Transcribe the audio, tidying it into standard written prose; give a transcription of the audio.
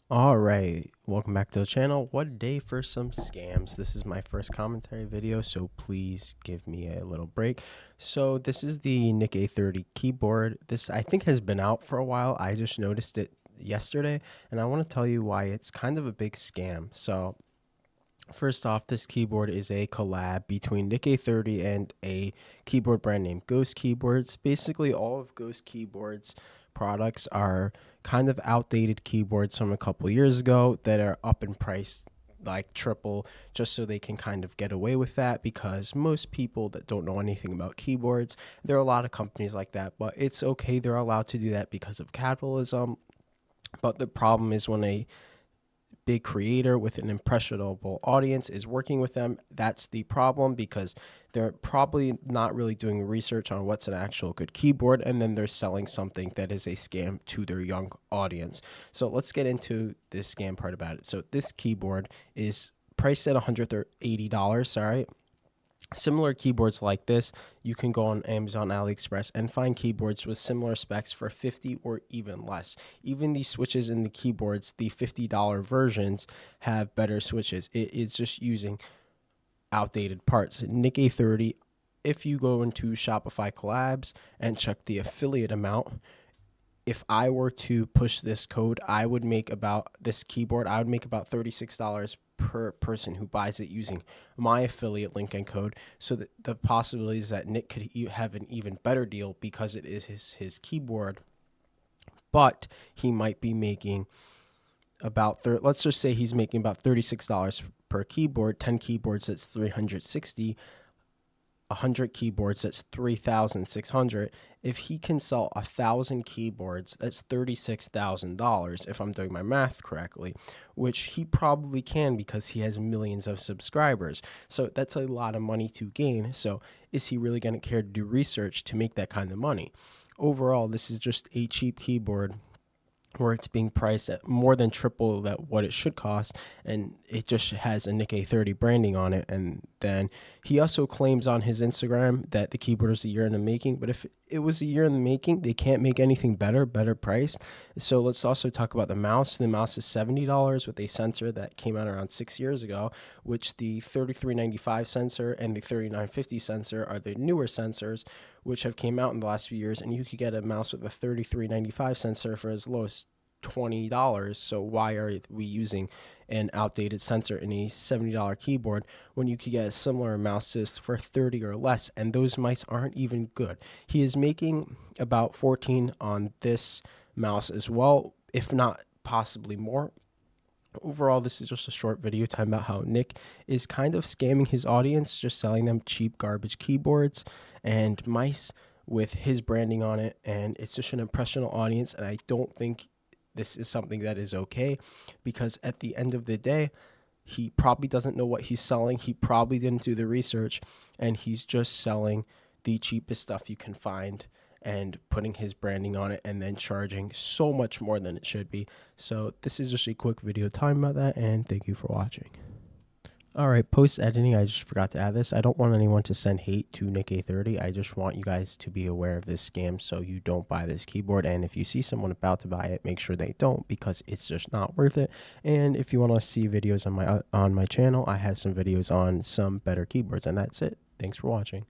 All right, welcome back to the channel. What a day for some scams. This is my first commentary video, so please give me a little break. So this is the Nick A30 keyboard. This I think has been out for a while. I just noticed it yesterday, and I want to tell you why it's kind of a big scam. So first off, this keyboard is a collab between Nick A30 and a keyboard brand named Ghost Keyboards. Basically, all of Ghost Keyboards products are kind of outdated keyboards from a couple years ago that are up in price like triple, just so they can kind of get away with that, because most people that don't know anything about keyboards, there are a lot of companies like that, but it's okay, they're allowed to do that because of capitalism. But the problem is when a big creator with an impressionable audience is working with them, that's the problem, because they're probably not really doing research on what's an actual good keyboard, and then they're selling something that is a scam to their young audience. So let's get into this scam part about it. So this keyboard is priced at $180. Sorry, similar keyboards like this, you can go on Amazon, AliExpress, and find keyboards with similar specs for 50 or even less. Even the switches in the keyboards, the $50 versions, have better switches. It is just using outdated parts. Nick A30, if you go into Shopify Collabs and check the affiliate amount, if I were to push this code, I would make about this keyboard, I would make about $36 per person who buys it using my affiliate link and code. So that the possibility is that Nick could have an even better deal because it is his keyboard, but he might be making about let's just say he's making about $36 per keyboard. 10 keyboards, that's 360. 100 keyboards, that's 3,600. If he can sell 1,000 keyboards, that's $36,000 if I'm doing my math correctly, which he probably can because he has millions of subscribers. So that's a lot of money to gain. So is he really going to care to do research to make that kind of money? Overall, this is just a cheap keyboard where it's being priced at more than triple that what it should cost, and it just has a Nick A30 branding on it. And then he also claims on his Instagram that the keyboard is a year in the making, but if it was a year in the making, they can't make anything better price. So let's also talk about the mouse. The mouse is $70 with a sensor that came out around 6 years ago, which the 3395 sensor and the 3950 sensor are the newer sensors which have came out in the last few years, and you could get a mouse with a 3395 sensor for as low as $20. So why are we using an outdated sensor in a $70 keyboard when you could get a similar mouse to this for 30 or less, and those mice aren't even good? He is making about 14 on this mouse as well, if not possibly more. Overall, this is just a short video talking about how Nick is kind of scamming his audience, just selling them cheap garbage keyboards and mice with his branding on it, and it's just an impressionable audience. And I don't think this is something that is okay, because at the end of the day, he probably doesn't know what he's selling. He probably didn't do the research, and he's just selling the cheapest stuff you can find and putting his branding on it and then charging so much more than it should be. So this is just a quick video talking about that, and thank you for watching. All right, post editing, I just forgot to add this. I don't want anyone to send hate to Nick A30. I just want you guys to be aware of this scam so you don't buy this keyboard. And if you see someone about to buy it, make sure they don't, because it's just not worth it. And if you want to see videos on my channel, I have some videos on some better keyboards, and that's it. Thanks for watching.